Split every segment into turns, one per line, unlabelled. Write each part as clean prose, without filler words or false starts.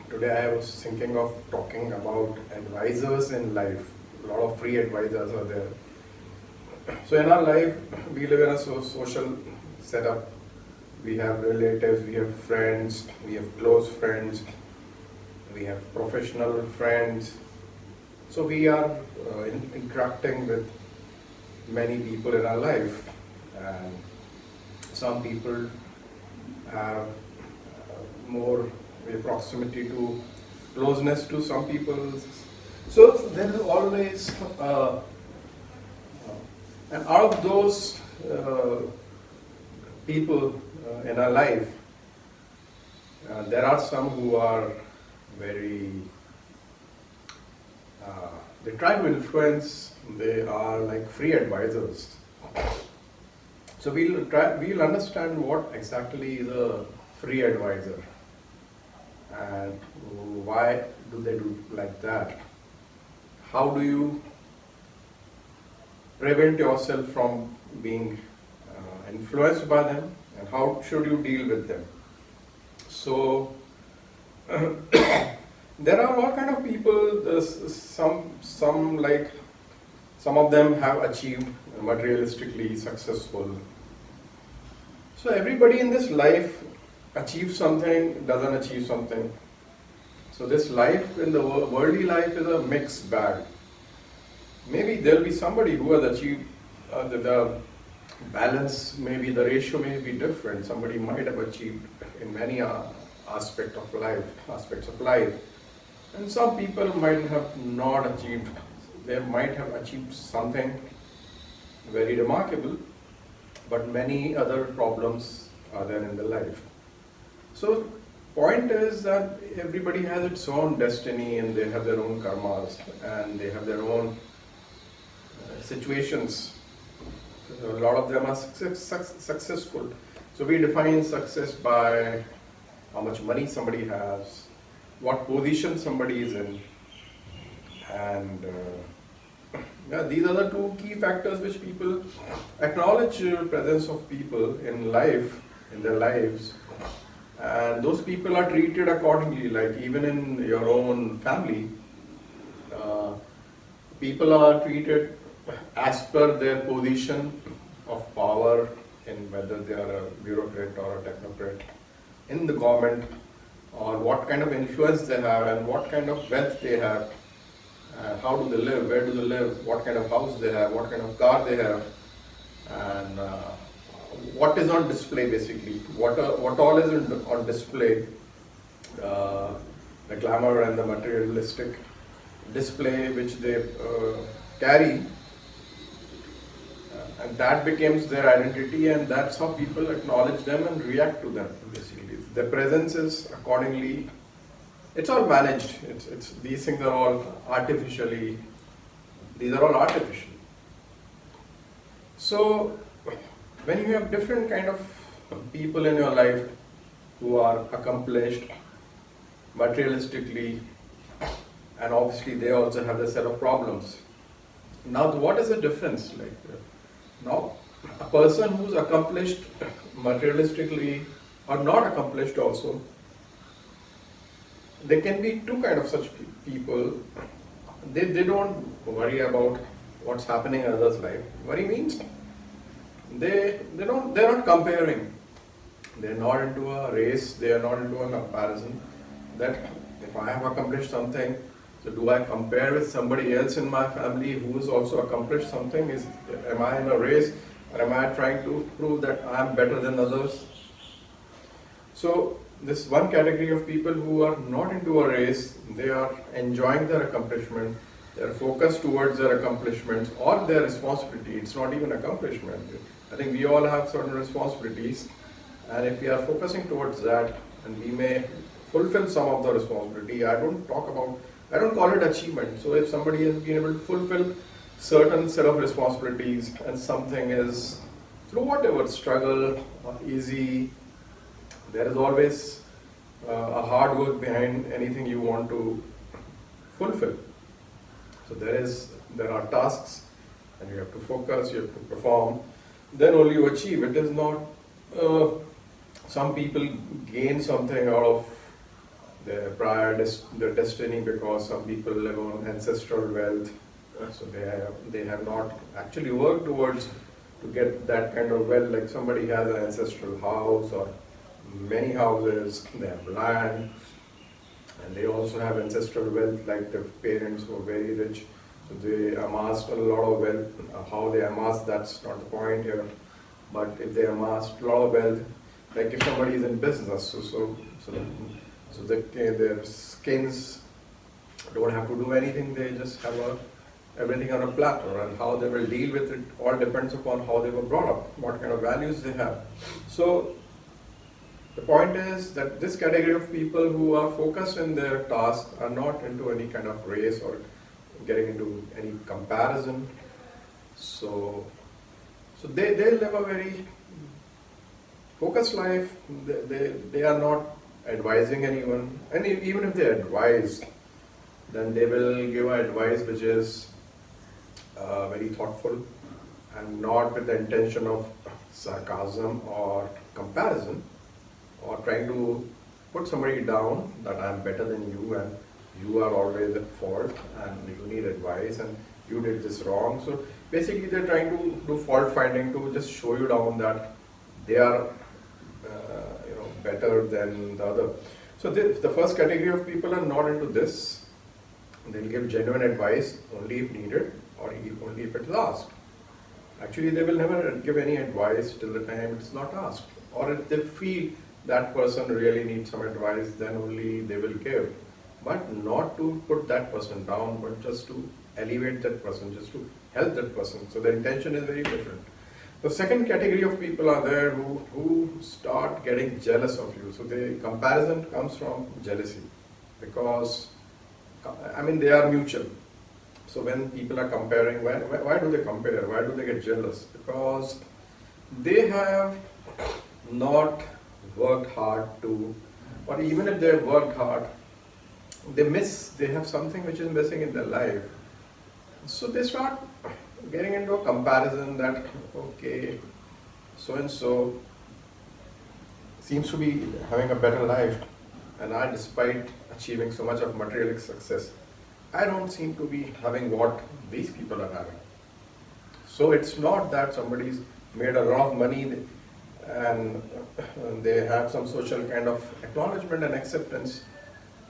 Today I was thinking of talking about advisors in life. A lot of free advisors are there. So in our life, we live in a social setup. We have relatives, we have friends, we have close friends, we have professional friends. So we are interacting with many people in our life, and some people have more proximity to closeness to some people. So there is always, and out of those people in our life, there are some who are very, they try to influence, they are like free advisors. So we'll understand what exactly is a free advisor and why do they do like that. How do you prevent yourself from being influenced by them, and how should you deal with them? So there are all kind of people. Some of them have achieved materialistically successful. So everybody in this life achieves something, doesn't achieve something. So this life in the worldly life is a mixed bag. Maybe there'll be somebody who has achieved the balance, maybe the ratio may be different. Somebody might have achieved in many aspects of life, and some people might have not achieved. They might have achieved something very remarkable, but many other problems are there in the life. So point is that everybody has its own destiny, and they have their own karmas, and they have their own situations. A lot of them are successful. So we define success by how much money somebody has, what position somebody is in, and these are the two key factors which people acknowledge presence of people in life, in their lives, and those people are treated accordingly. Like even in your own family, people are treated as per their position of power, in whether they are a bureaucrat or a technocrat in the government, or what kind of influence they have and what kind of wealth they have, how do they live, where do they live, what kind of house they have, what kind of car they have, and what is on display basically, what all is on display, the glamour and the materialistic display which they carry, and that becomes their identity, and that's how people acknowledge them and react to them basically. Their presence is accordingly, it's all managed. It's these things are all artificially, these are all artificial. So when you have different kind of people in your life who are accomplished materialistically, and obviously they also have a set of problems. Now what is the difference? Now a person who's accomplished materialistically or not accomplished also, there can be two kind of such people. They don't worry about what's happening in others' life. Worry means they're not comparing. They're not into a race, they are not into a comparison. That if I have accomplished something, so do I compare with somebody else in my family who has also accomplished something? Am I in a race, or am I trying to prove that I am better than others? So this one category of people who are not into a race, they are enjoying their accomplishment, they are focused towards their accomplishments or their responsibility. It's not even accomplishment. I think we all have certain responsibilities, and if we are focusing towards that, and we may fulfill some of the responsibility, I don't call it achievement. So if somebody has been able to fulfill certain set of responsibilities, and something is through whatever struggle or easy, there is always a hard work behind anything you want to fulfill. So there are tasks, and you have to focus, you have to perform, then only you achieve. It is not some people gain something out of their destiny, because some people live on ancestral wealth, so they have not actually worked towards to get that kind of wealth. Like somebody has an ancestral house or many houses, they have land, and they also have ancestral wealth, like their parents were very rich, so they amassed a lot of wealth. How they amassed, that's not the point here, but if they amassed a lot of wealth, like if somebody is in business, their skins don't have to do anything, they just have everything on a platter, and how they will deal with it all depends upon how they were brought up, what kind of values they have. So the point is that this category of people who are focused in their task are not into any kind of race or getting into any comparison. So they live a very focused life. They are not advising anyone, and even if they advise, then they will give advice which is very thoughtful and not with the intention of sarcasm or comparison or trying to put somebody down that I'm better than you and you are always at fault and you need advice and you did this wrong. So basically they're trying to do fault finding to just show you down that they are better than the other. So the first category of people are not into this. They'll give genuine advice only if needed or only if it's asked. Actually, they will never give any advice till the time it's not asked. Or if they feel that person really needs some advice, then only they will give. But not to put that person down, but just to elevate that person, just to help that person. So the intention is very different. The second category of people are there who start getting jealous of you. So the comparison comes from jealousy, because they are mutual. So when people are comparing, why do they compare? Why do they get jealous? Because they have not worked hard to, or even if they have worked hard, they have something which is missing in their life. So they start getting into a comparison that, okay, so and so seems to be having a better life, and I, despite achieving so much of materialistic success, I don't seem to be having what these people are having. So it's not that somebody's made a lot of money and they have some social kind of acknowledgement and acceptance,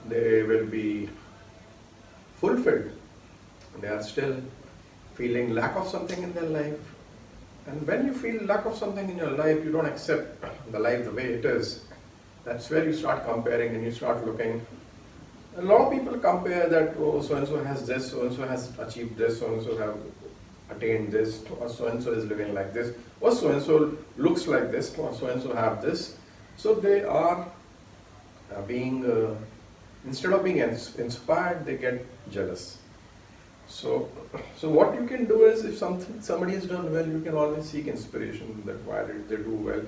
they will be fulfilled. They are still feeling lack of something in their life. And when you feel lack of something in your life, you don't accept the life the way it is. That's where you start comparing and you start looking. A lot of people compare that, oh, so-and-so has this, so-and-so has achieved this, so-and-so have attained this, or so-and-so is living like this, or so-and-so looks like this, or so-and-so have this. So they are instead of being inspired, they get jealous. So what you can do is, if somebody has done well, you can always seek inspiration that why did they do well.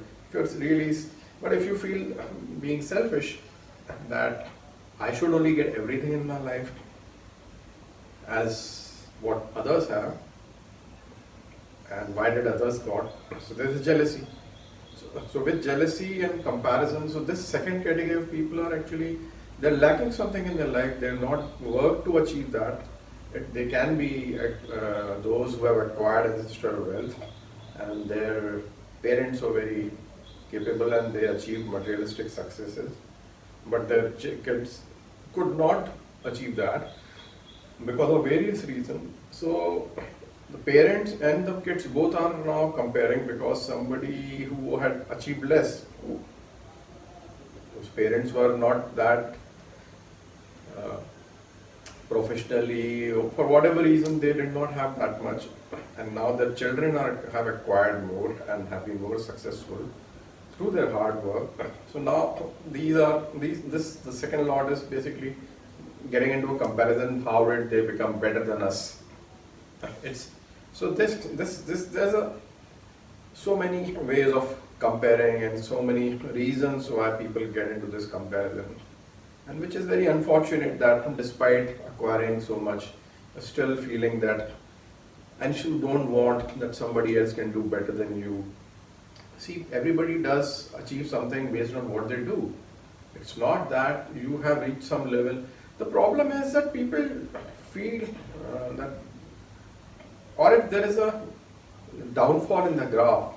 But if you feel being selfish, that I should only get everything in my life as what others have, and why did others got? So there is jealousy. So with jealousy and comparison, so this second category of people are actually, they're lacking something in their life, they're not worked to achieve that. They can be those who have acquired ancestral wealth and their parents were very capable and they achieved materialistic successes, but their kids could not achieve that because of various reasons. So the parents and the kids both are now comparing, because somebody who had achieved less, whose parents were not that professionally, for whatever reason they did not have that much, and now their children have acquired more and have been more successful through their hard work. So now the second lot is basically getting into a comparison. How did they become better than us? There's so many ways of comparing and so many reasons why people get into this comparison, and which is very unfortunate that despite acquiring so much, you're still feeling that, and you don't want that somebody else can do better than you. See, everybody does achieve something based on what they do. It's not that you have reached some level. The problem is that people feel that, or if there is a downfall in the graph,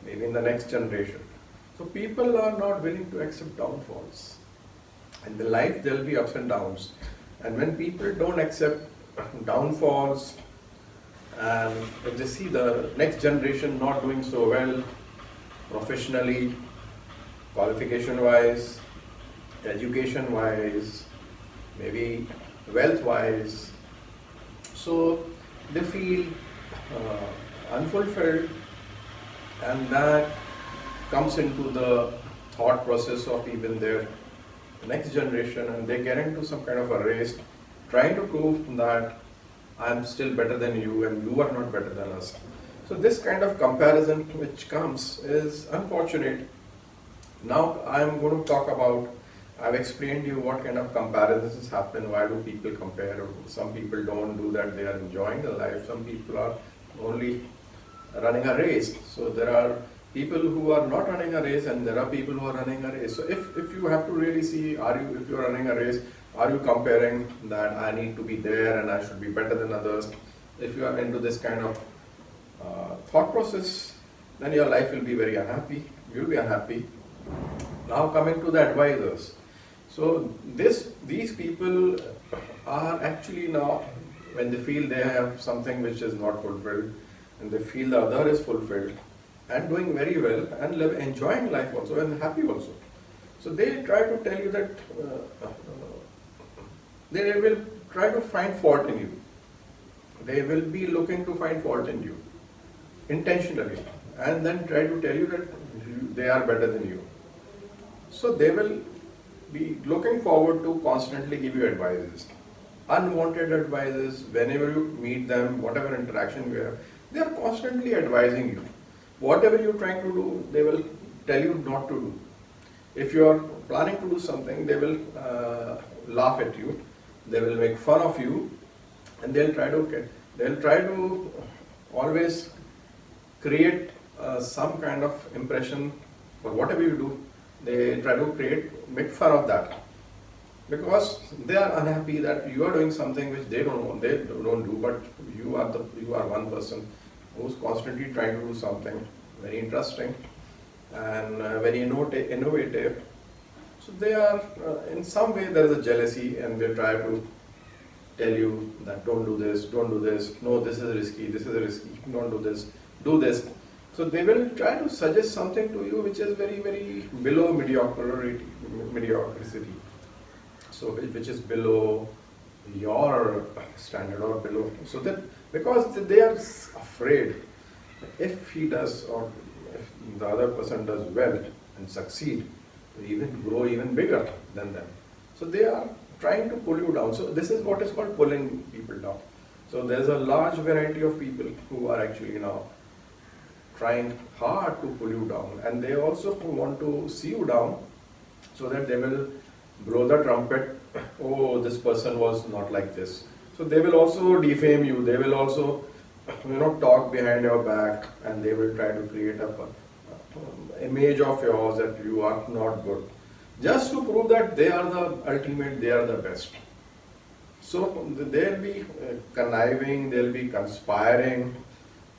maybe in the next generation. So people are not willing to accept downfalls. In the life there will be ups and downs. And when people don't accept downfalls, and if they see the next generation not doing so well professionally, qualification wise, education wise, maybe wealth wise, so they feel unfulfilled, and that comes into the thought process of even their next generation, and they get into some kind of a race trying to prove that I'm still better than you and you are not better than us. So this kind of comparison which comes is unfortunate. Now I am going to talk about, I've explained to you what kind of comparisons happen, why do people compare. Some people don't do that, they are enjoying their life. Some people are only running a race. So there are people who are not running a race and there are people who are running a race. So if you have to really see, if you're running a race, are you comparing that I need to be there and I should be better than others? If you are into this kind of thought process, then your life will be very unhappy. You'll be unhappy. Now coming to the advisors. So these people are actually now, when they feel they have something which is not fulfilled, and they feel the other is fulfilled and doing very well and enjoying life also and happy also. So they try to tell you that they will try to find fault in you. They will be looking to find fault in you intentionally, and then try to tell you that they are better than you. So they will be looking forward to constantly give you advices, unwanted advices. Whenever you meet them, whatever interaction you have, they are constantly advising you. Whatever you're trying to do, they will tell you not to do. If you are planning to do something, they will laugh at you, they will make fun of you, and they'll try to always create some kind of impression for whatever you do. They try to make fun of that, because they are unhappy that you are doing something which they don't do, but you are one person who's constantly trying to do something very interesting and very innovative. So they are, in some way there is a jealousy, and they try to tell you that don't do this, no, this is risky, don't do this, do this. So they will try to suggest something to you which is very, very below mediocrity. So which is below your standard or below. So that, because they are afraid, if he does, or if the other person does well and succeed, to even grow even bigger than them. So they are trying to pull you down. So this is what is called pulling people down. So there's a large variety of people who are actually now trying hard to pull you down, and they also want to see you down, so that they will blow the trumpet. Oh, this person was not like this. So they will also defame you. They will also, talk behind your back, and they will try to create a image of yours that you are not good, just to prove that they are the ultimate, they are the best. So they'll be conniving, they'll be conspiring,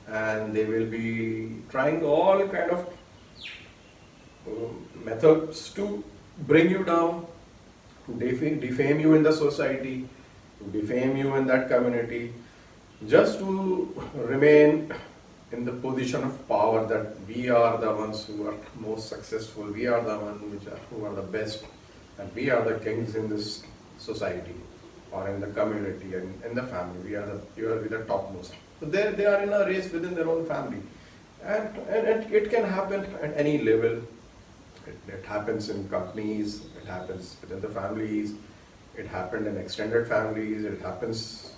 and they will be trying all kind of methods to bring you down, to defame you in the society, to defame you in that community, just to remain in the position of power, that we are the ones who are most successful, we are the ones who are the best, and we are the kings in this society, or in the community and in the family. We are the topmost. So they are in a race within their own family, and it can happen at any level. It happens in companies, it happens within the families, it happened in extended families, it happens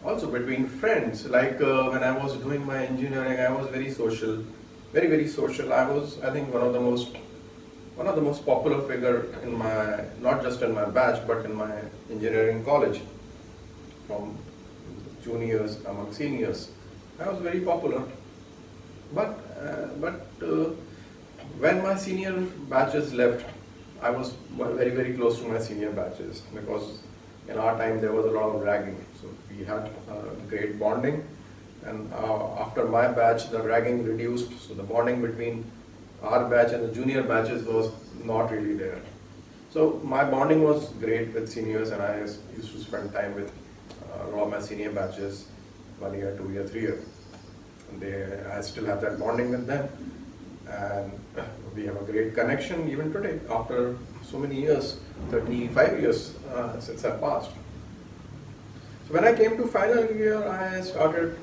also between friends. Like when I was doing my engineering, I was very social, very, very social. I was, I think, one of the most popular figure in my, not just in my batch, but in my engineering college, from juniors among seniors. I was very popular. But when my senior batches left, I was very, very close to my senior batches because in our time there was a lot of ragging. So we had great bonding, and after my batch, the ragging reduced. So the bonding between our batch and the junior batches was not really there. So my bonding was great with seniors, and I used to spend time with a lot of my senior batches, 1 year, 2 year, 3 year. I still have that bonding with them, and we have a great connection even today after so many years, 35 years since I passed. So when I came to final year, I started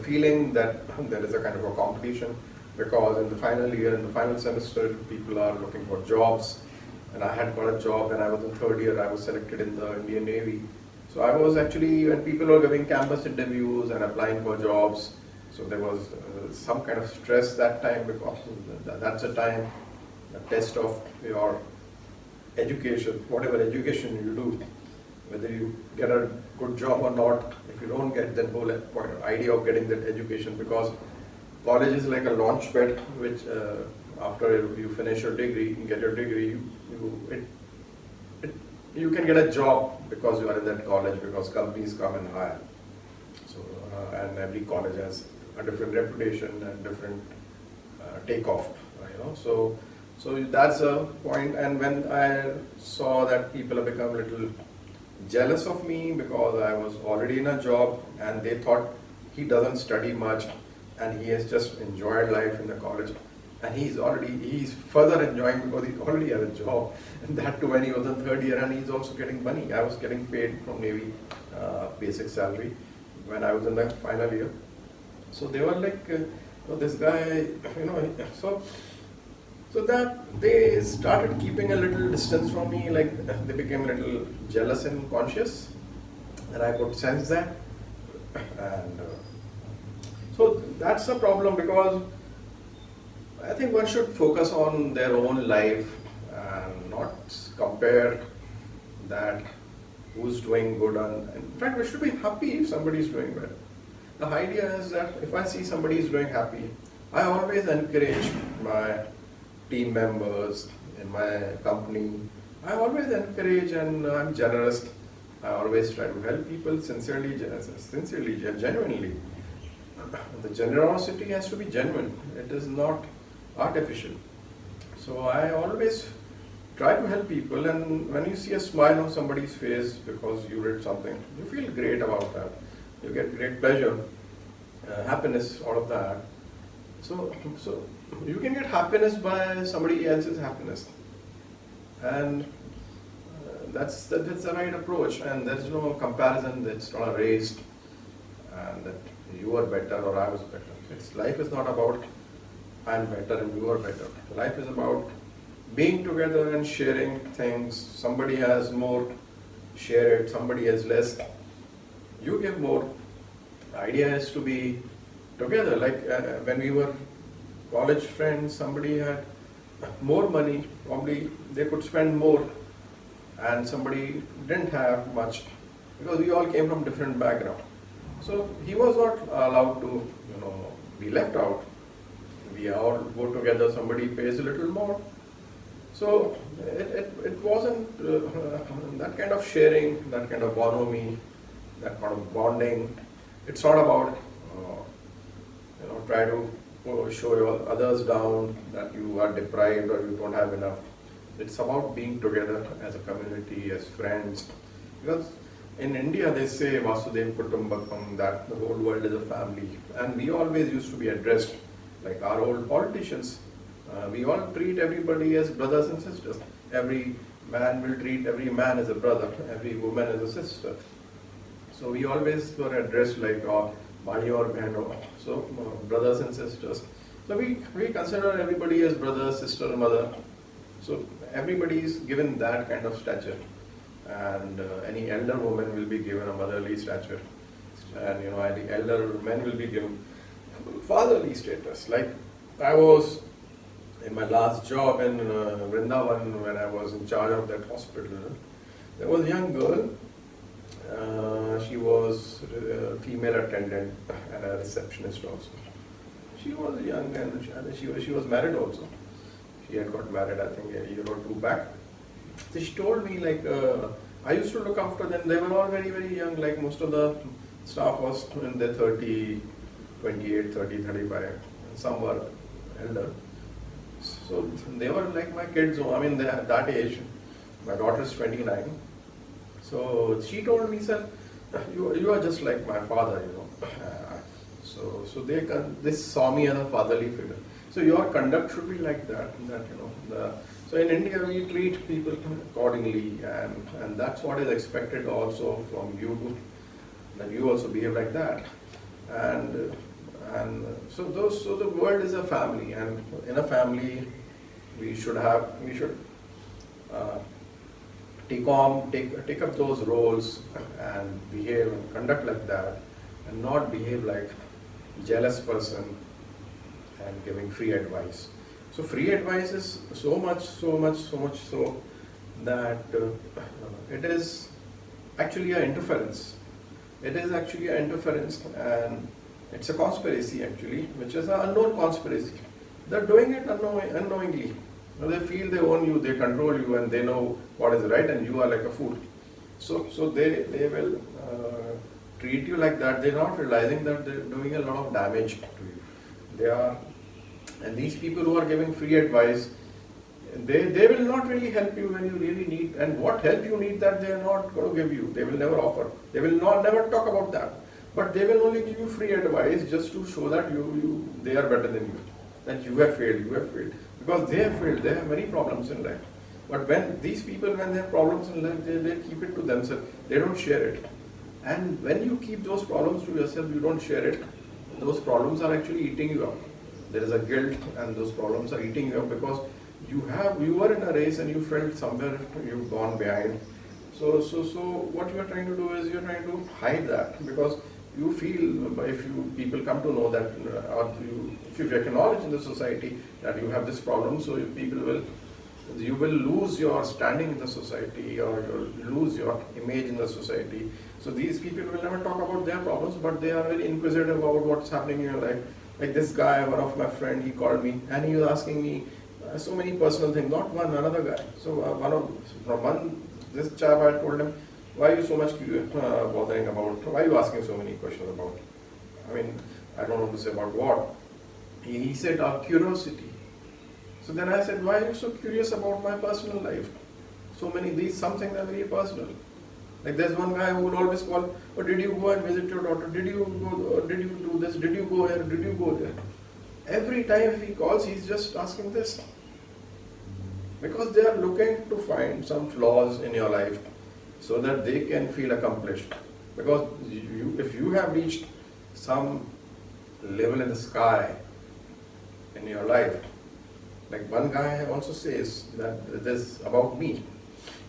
feeling that there is a kind of a competition, because in the final year, in the final semester, people are looking for jobs, and I had got a job when I was in third year. I was selected in the Indian Navy. So I was actually, when people were giving campus interviews and applying for jobs, so there was some kind of stress that time, because that's a time, a test of your education, whatever education you do, whether you get a good job or not. If you don't get, that whole idea of getting that education, because college is like a launch pad, which after you finish your degree, you get your degree, you can get a job because you are in that college, because companies come and hire. So and every college has a different reputation and different takeoff, So that's a point. And when I saw that people have become a little jealous of me because I was already in a job, and they thought he doesn't study much and he has just enjoyed life in the college, and he's further enjoying because he already has a job, and that too when he was in third year, and he's also getting money. I was getting paid from Navy basic salary when I was in the final year. So they were like, this guy, so that they started keeping a little distance from me, like they became a little jealous and conscious, and I could sense that. And so that's the problem, because I think one should focus on their own life and not compare that who's doing good. In fact, we should be happy if somebody is doing well. The idea is that if I see somebody is doing happy, I always encourage my team members in my company. I always encourage, and I'm generous. I always try to help people sincerely, genuinely. The generosity has to be genuine. It is not artificial. So I always try to help people, and when you see a smile on somebody's face because you did something, you feel great about that. You get great pleasure, happiness out of that. So you can get happiness by somebody else's happiness, and that's the right approach. And there's no comparison. That's not a race, and that you are better or I was better. Life is not about I'm better and you are better. Life is about being together and sharing things. Somebody has more, share it. Somebody has less, you give more. The idea is to be together. Like when we were college friends, somebody had more money, probably they could spend more, and somebody didn't have much, because we all came from different background. So he was not allowed to, be left out. We all go together, somebody pays a little more. So it wasn't that kind of sharing, that kind of bonhomie, that kind of bonding. It's not about, try to show your others down, that you are deprived or you don't have enough. It's about being together as a community, as friends. Because in India they say Vasudev Kutumbakam, that the whole world is a family. And we always used to be addressed like our old politicians. We all treat everybody as brothers and sisters. Every man will treat every man as a brother, every woman as a sister. So we always were addressed like Bhai or Behno, so brothers and sisters. So we consider everybody as brother, sister, mother. So everybody is given that kind of stature, and any elder woman will be given a motherly stature, and any elder men will be given fatherly status. Like I was in my last job in Vrindavan, when I was in charge of that hospital, there was a young girl. She was a female attendant and a receptionist also. She was young, and she was married also. She had got married, I think, a year or two back. So she told me like I used to look after them. They were all very very young. Like most of the staff was in their 30, 28, 30, 35. Some were elder. So they were like my kids. I mean, they at that age. My daughter is 29. So she told me, sir, you are just like my father, you know. So they saw me as a fatherly figure. So your conduct should be like that. That you know. So in India we treat people accordingly, and that's what is expected also from you to that you also behave like that. And so the world is a family, and in a family we should uh, take up those roles and behave and conduct like that, and not behave like jealous person and giving free advice. So free advice is so much so that it is actually an interference. It is actually an interference, and it's a conspiracy actually, which is an unknown conspiracy. They're doing it unknowingly. They feel they own you, they control you, and they know what is right, and you are like a fool. So they will treat you like that. They're not realizing that they're doing a lot of damage to you. They are, and these people who are giving free advice, they will not really help you when you really need. And what help you need, that they are not going to give you. They will never offer. They will not never talk about that. But they will only give you free advice just to show that they are better than you. That you have failed. Because they have failed, they have many problems in life. But when these people, when they have problems in life, they keep it to themselves. They don't share it. And when you keep those problems to yourself, you don't share it, those problems are actually eating you up. There is a guilt, and those problems are eating you up because you were in a race and you felt somewhere you've gone behind. So what you are trying to do is you're trying to hide that, because you feel, if people come to know that, or if you acknowledge in the society that you have this problem, so you will lose your standing in the society, or you'll lose your image in the society. So these people will never talk about their problems, but they are very inquisitive about what's happening in your life. Like this guy, one of my friend, he called me and he was asking me so many personal things. Not one, another guy. So this chap, I told him, why are you so much bothering about? Why are you asking so many questions about? I mean, I don't want to say about what. He said, curiosity. So then I said, why are you so curious about my personal life? Some things are very personal. Like there's one guy who will always call, oh, did you go and visit your daughter? Did you do this? Did you go here? Did you go there? Every time if he calls, he's just asking this. Because they are looking to find some flaws in your life so that they can feel accomplished. Because if you have reached some level in the sky in your life, like one guy also says that this about me,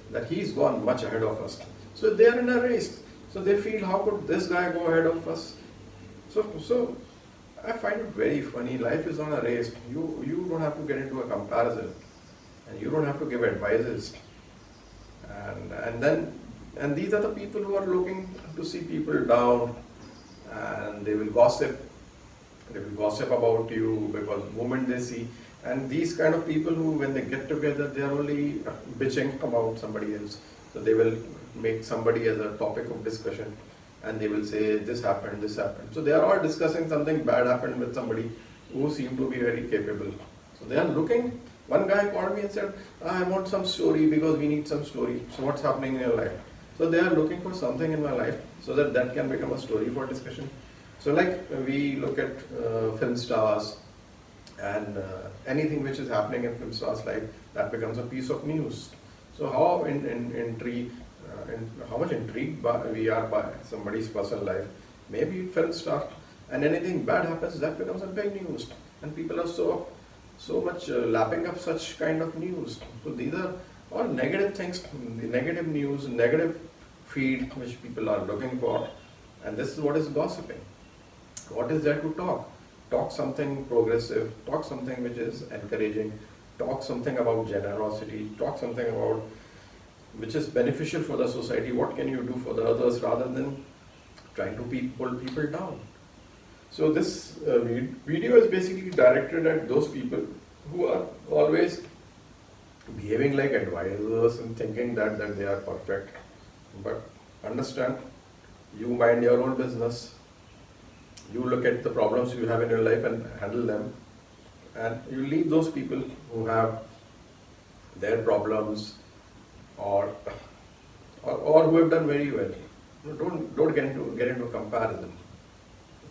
that he's gone much ahead of us. So they are in a race. So they feel, how could this guy go ahead of us? So I find it very funny. Life is not a race. You don't have to get into a comparison, and you don't have to give advices. And these are the people who are looking to see people down, and they will gossip. They will gossip about you because the moment they see. And these kind of people who, when they get together, they are only bitching about somebody else. So they will make somebody as a topic of discussion, and they will say this happened, this happened. So they are all discussing something bad happened with somebody who seemed to be very capable. So they are looking. One guy called me and said, I want some story because we need some story. So what's happening in your life? So they are looking for something in my life so that can become a story for discussion. So like we look at film stars, and anything which is happening in film stars' life, that becomes a piece of news. So how how much intrigued we are by somebody's personal life, maybe film star, and anything bad happens, that becomes a big news, and people are so much lapping up such kind of news. So these are all negative things, the negative news, negative feed which people are looking for, and this is what is gossiping. What is there to talk? Talk something progressive, talk something which is encouraging, talk something about generosity, talk something about which is beneficial for the society. What can you do for the others rather than trying to pull people down? So this video is basically directed at those people who are always behaving like advisors and thinking that they are perfect. But understand, you mind your own business. You look at the problems you have in your life and handle them. And you leave those people who have their problems, or who have done very well. Don't get into a comparison.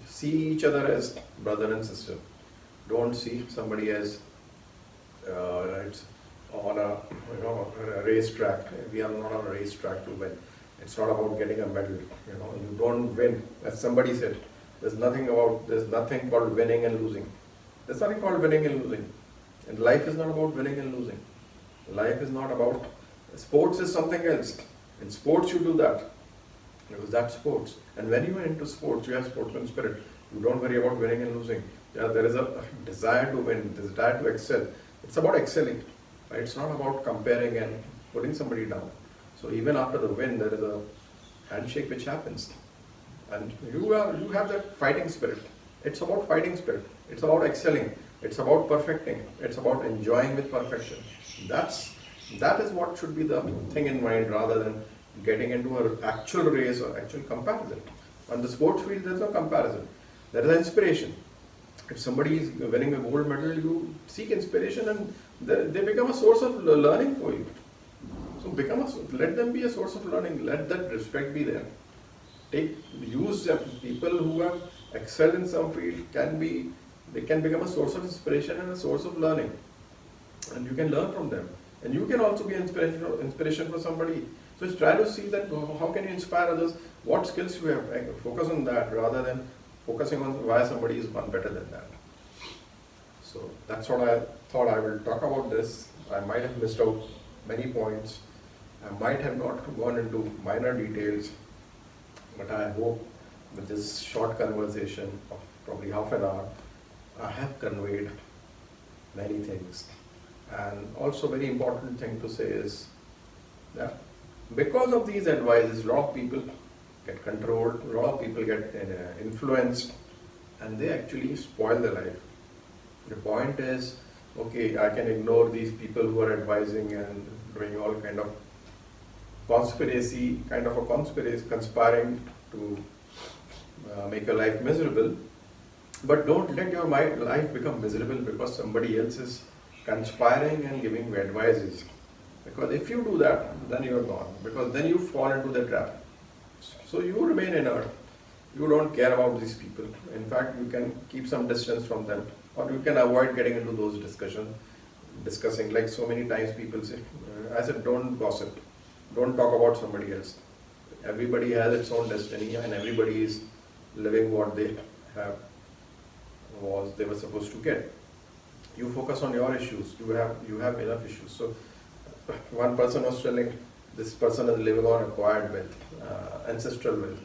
See each other as brother and sister. Don't see somebody as it's on a a racetrack. We are not on a racetrack to win. It's not about getting a medal. You don't win. As somebody said, there's nothing called winning and losing. There's nothing called winning and losing. And life is not about winning and losing. Life is not about, sports is something else. In sports you do that, because that's sports. And when you are into sports, you have sportsman spirit. You don't worry about winning and losing. Yeah, there is a desire to win, desire to excel. It's about excelling, right? It's not about comparing and putting somebody down. So even after the win, there is a handshake which happens, and you have that fighting spirit. It's about fighting spirit. It's about excelling. It's about perfecting. It's about enjoying with perfection. That is what should be the thing in mind, rather than getting into an actual race or actual comparison. On the sports field, there's no comparison. There is inspiration. If somebody is winning a gold medal, you seek inspiration, and they become a source of learning for you. So let them be a source of learning. Let that respect be there. Use them. People who have excelled in some field they can become a source of inspiration and a source of learning, and you can learn from them. And you can also be inspiration for somebody. So just try to see that how can you inspire others, what skills you have, focus on that rather than focusing on why somebody is one better than that. So that's what I thought I will talk about this. I might have missed out many points. I might have not gone into minor details, but I hope with this short conversation of probably half an hour, I have conveyed many things. And also very important thing to say is that because of these advices, a lot of people get controlled, a lot of people get influenced, and they actually spoil their life. The point is, okay, I can ignore these people who are advising and doing all kind of conspiring to make your life miserable. But don't let your life become miserable because somebody else is conspiring and giving you advices. Because if you do that, then you are gone. Because then you fall into the trap. So you remain inert. You don't care about these people. In fact, you can keep some distance from them, or you can avoid getting into those discussing. Like so many times people say, I said, don't gossip. Don't talk about somebody else. Everybody has its own destiny, and everybody is living what they were supposed to get. You focus on your issues. You have enough issues. So one person was telling, this person is living on acquired wealth, ancestral wealth.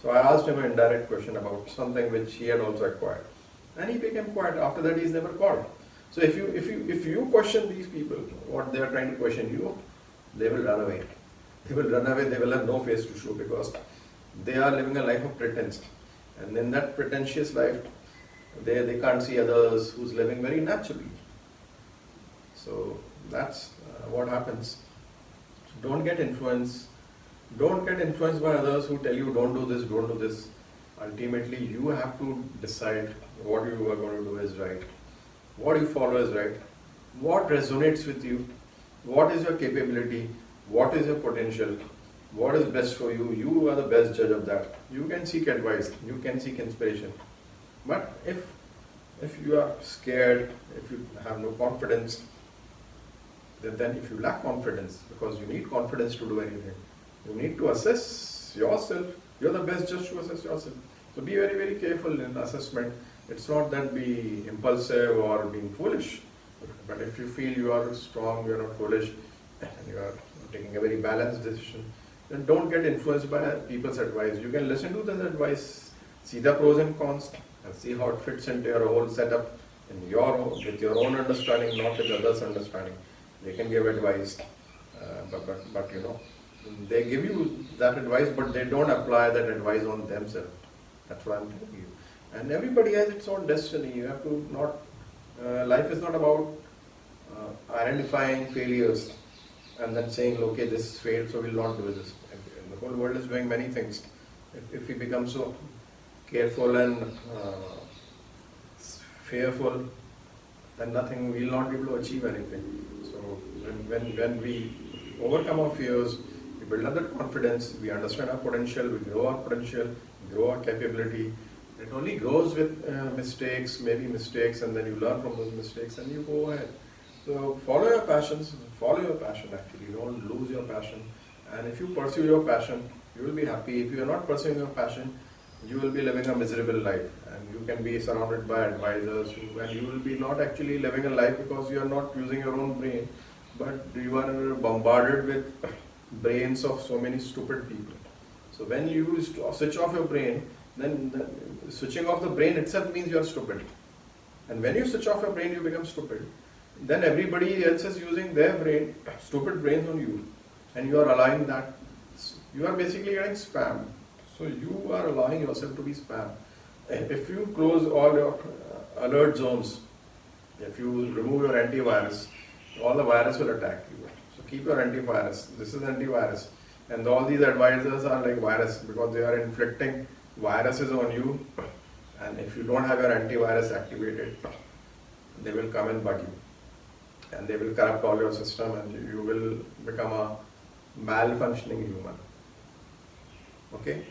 So I asked him an indirect question about something which he had also acquired, and he became quiet. After that, he's never called. So if you question these people, what they are trying to question you, they will run away. They will run away. They will have no face to show because they are living a life of pretense, and in that pretentious life, they can't see others who's living very naturally. So that's what happens. So don't get influenced. Don't get influenced by others who tell you don't do this, don't do this. Ultimately, you have to decide what you are going to do is right, what you follow is right, what resonates with you, what is your capability, what is your potential, what is best for you. You are the best judge of that. You can seek advice, you can seek inspiration. But if you are scared, if you have no confidence, then if you lack confidence, because you need confidence to do anything, you need to assess yourself. You're the best judge to assess yourself. So be very, very careful in assessment. It's not that be impulsive or being foolish. But if you feel you are strong, you are not foolish, and you are taking a very balanced decision, then don't get influenced by people's advice. You can listen to this advice, see the pros and cons, and see how it fits into your whole setup with your own understanding, not with others' understanding. They can give advice, but they give you that advice, but they don't apply that advice on themselves. That's what I'm telling you. And everybody has its own destiny. You have to not. Life is not about identifying failures and then saying, okay, this failed, so we'll not do this. And the whole world is doing many things. If we become so careful and fearful, then nothing, we'll not be able to achieve anything. So when we overcome our fears, we build up that confidence, we understand our potential, we grow our potential, we grow our capability. It only grows with mistakes, maybe mistakes, and then you learn from those mistakes and you go ahead. So follow your passions, follow your passion actually, don't lose your passion. And if you pursue your passion, you will be happy. If you are not pursuing your passion, you will be living a miserable life. And you can be surrounded by advisors and you will be not actually living a life because you are not using your own brain, but you are bombarded with brains of so many stupid people. So when you switch off your brain, then switching off the brain itself means you are stupid. And when you switch off your brain, you become stupid. Then everybody else is using their brain, stupid brains on you. And you are allowing that. You are basically getting spam. So you are allowing yourself to be spam. If you close all your alert zones, if you remove your antivirus, all the virus will attack you. So keep your antivirus. This is antivirus. And all these advisors are like virus because they are inflicting viruses on you. And if you don't have your antivirus activated, they will come and bug you. And they will corrupt all your system and you will become a malfunctioning human. Okay?